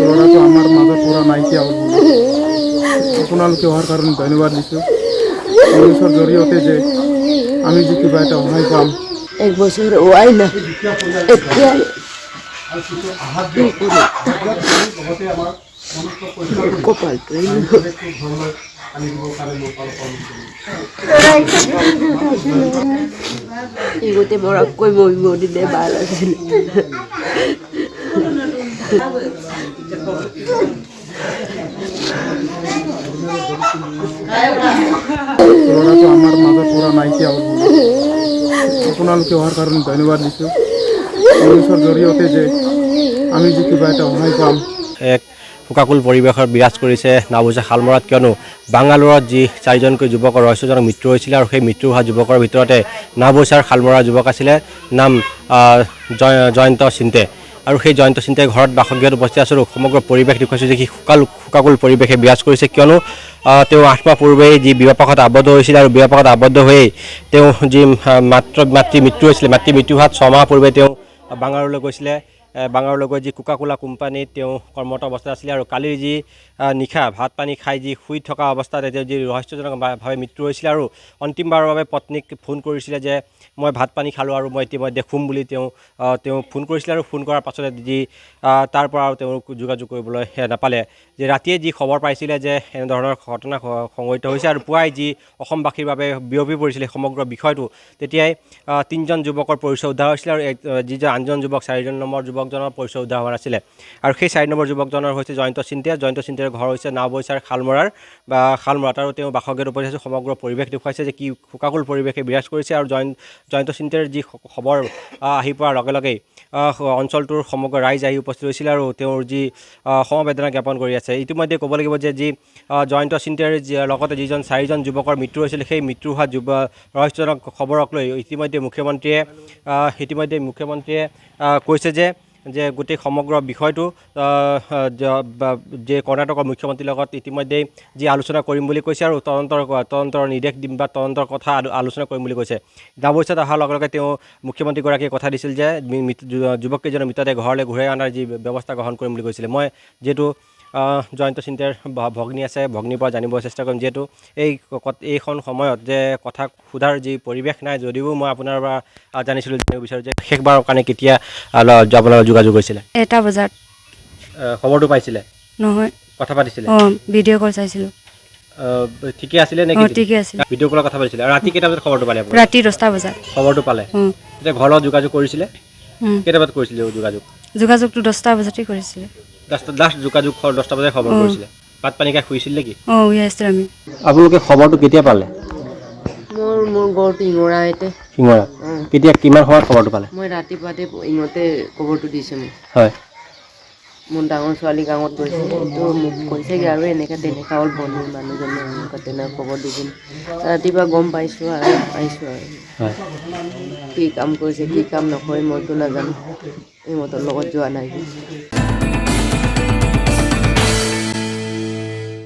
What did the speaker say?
ল'ৰাটো আমাৰ মাজৰ পৰা নাইকিয়া হ'ল। আপোনালোকে অহাৰ কাৰণে ধন্যবাদ দিছোঁ। পুলিচৰ জৰিয়তে যে আমি যে কিবা এটা সহায় পাম। এক বছৰ ওয়াই না এতিয়া কি কৰি কপালটোৱে ইগোতে মৰাকৈ মৰিব দিলে ভাল আছিল। ল'ৰাটো আমাৰ মাজৰ পৰা নাইকিয়া হ'ল। আপোনালোকে অহাৰ কাৰণে ধন্যবাদ দিছোঁ। পুলিচৰ জৰিয়তে যে আমি যে কিবা এটা সহায় পাম। এক শোকাকুল পৰিৱেশৰ বিৰাজ কৰিছে নাওবৈচা শালমৰাত, কিয়নো বাংগালোৰত যি 4জনকৈ যুৱকৰ ৰহস্যজনক মৃত্যু হৈছিলে আৰু সেই মৃত্যু হোৱা যুৱকৰ ভিতৰতে নাওবৈচাৰ শালমৰাৰ যুৱক আছিলে, নাম জয়ন্ত চিন্তে। আৰু সেই জয়ন্ত চিন্তে ঘৰত বাসগৃহত উপস্থিত আছিলোঁ। সমগ্ৰ পৰিৱেশ দেখুৱাইছোঁ যে সি শোকাকুল পৰিৱেশে বিৰাজ কৰিছে, কিয়নো তেওঁ 8 মাহ পূৰ্বেই যি বিবাহপাশত আবদ্ধ হৈছিল আৰু বিবাহপাশত আবদ্ধ হৈয়ে তেওঁ যি মাতৃ মৃত্যু হৈছিলে, মাতৃ মৃত্যু হোৱাত 6 মাহ পূৰ্বে তেওঁ বাংগালোৰলৈ গৈছিলে। বাংগালোৰলৈ গৈ যি কোকা-কোলা কোম্পানীত তেওঁ কৰ্মৰত অৱস্থাত আছিলে আৰু কালিৰ যি নিশা ভাত পানী খাই যি শুই থকা অৱস্থাত তেওঁ যি ৰহস্যজনকভাৱে মৃত্যু হৈছিলে আৰু অন্তিমবাৰৰ বাবে পত্নীক ফোন কৰিছিলে যে মই ভাত পানী খালোঁ আৰু মই ইতিমধ্যে শুম বুলি তেওঁ ফোন কৰিছিলে। আৰু ফোন কৰাৰ পাছতে যি তাৰ পৰা আৰু তেওঁ যোগাযোগ কৰিবলৈ নাপালে। যে ৰাতিয়ে যি খবৰ পাইছিলে যে এনেধৰণৰ ঘটনা সংঘটিত হৈছে আৰু পুৱাই যি অসমবাসীৰ বাবে বিয়পি পৰিছিলে সমগ্ৰ বিষয়টো, তেতিয়াই 3জন যুৱকৰ পৰিচয় উদ্ধাৰ হৈছিলে আৰু যি আনজন যুৱক 4 নম্বৰ যুৱকজনৰ পৰিচয় উদ্ধাৰ হোৱা নাছিলে। আৰু সেই 4 নম্বৰ যুৱকজনৰ হৈছে জয়ন্ত চিন্তে। জয়ন্ত চিন্তেৰ ঘৰ হৈছে নাওবৈচাৰ শালমৰাত আৰু তেওঁ বাসগৃহত উপস্থিত আছে। সমগ্ৰ পৰিৱেশ দেখুৱাইছে যে কি শোকাকুল পৰিৱেশে বিৰাজ কৰিছে আৰু জয়ন্ত চিন্তেৰ যি খবৰ আহি পোৱাৰ লগে লগেই অঞ্চলটোৰ সমগ্ৰ ৰাইজ আহি উপস্থিত হৈছিল আৰু তেওঁৰ যি সমবেদনা জ্ঞাপন কৰি আছে। ইতিমধ্যে ক'ব লাগিব যে যি জয়ন্ত চিন্তেৰ লগতে যিজন 4জন যুৱকৰ মৃত্যু হৈছিল, সেই মৃত্যু হোৱা ৰহস্যজনক খবৰক লৈ ইতিমধ্যে মুখ্যমন্ত্ৰীয়ে কৈছে যে গোটেই সমগ্ৰ বিষয়টো যে কৰ্ণাটকৰ মুখ্যমন্ত্ৰীৰ লগত ইতিমধ্যেই যি আলোচনা কৰিম বুলি কৈছে আৰু তদন্তৰ নিৰ্দেশ দিম বা তদন্তৰ কথা আলোচনা কৰিম বুলি কৈছে। নাওবৈচাত অহাৰ লগে লগে তেওঁ মুখ্যমন্ত্ৰীগৰাকীয়ে কথা দিছিল যে যুৱককেইজনৰ মৃতদেহ ঘৰলৈ ঘূৰাই অনাৰ যি ব্যৱস্থা গ্ৰহণ কৰিম বুলি কৈছিলে। মই যিহেতু জয়ন্ত চিন্তেৰ ভগ্নী আছে, ভগ্নীৰ পৰা জানিব চেষ্টা কৰিম, যিহেতু এইখন সময়ত যে কথা সোধাৰ যি পৰিৱেশ নাই, যদিও মই আপোনাৰ পৰা জানিব বিচাৰোঁ যে শেষবাৰৰ কাৰণে কেতিয়া আপোনাৰ যোগাযোগ হৈছিলে? 1টা বজাত। খবৰটো পাইছিলে? নহয়, কথা পাতিছিলে? ভিডিঅ' কল চাইছিলোঁ। ঠিকে আছিলে নেকি? ঠিকে আছিলে। ভিডিঅ' কলত কথা পাতিছিলে। আৰু ৰাতি কেইটা বজাত খবৰটো পালে আপুনি? ৰাতি 10টা বজাত খবৰটো পালে। এতিয়া ঘৰৰ লগত যোগাযোগ কৰিছিলে? কেইটা বজাত কৰিছিলে যোগাযোগটো 10টা বজাতেই কৰিছিলে। লাষ্ট যোগাযোগ 10টা বজাত খবৰ কৰিছিলে। ভাত পানী খাই শুইছিল নেকি? শুই আছিলোঁ আমি। আপোনালোকে খবৰটো কেতিয়া পালে? মোৰ ঘৰটো শিঙৰাতে। শিঙৰা? কেতিয়া কিমান সময়ত খবৰটো পালে? মই ৰাতিপুৱাতে ইহঁতে খবৰটো দিছে মোক। হয়। মোৰ ডাঙৰ ছোৱালী গাঁৱত গৈছে, তো মোক কৈছেগৈ আৰু তেনেকুৱা হ'ল বন্ধুৰ মানুহজনে তেনেকুৱা খবৰ দিছিল। ৰাতিপুৱা গম পাইছোঁ আৰু আহিছোঁ আৰু কি কাম কৰিছে কি কাম নকৰে মইতো নাজানো, ইহঁতৰ লগত যোৱা নাই।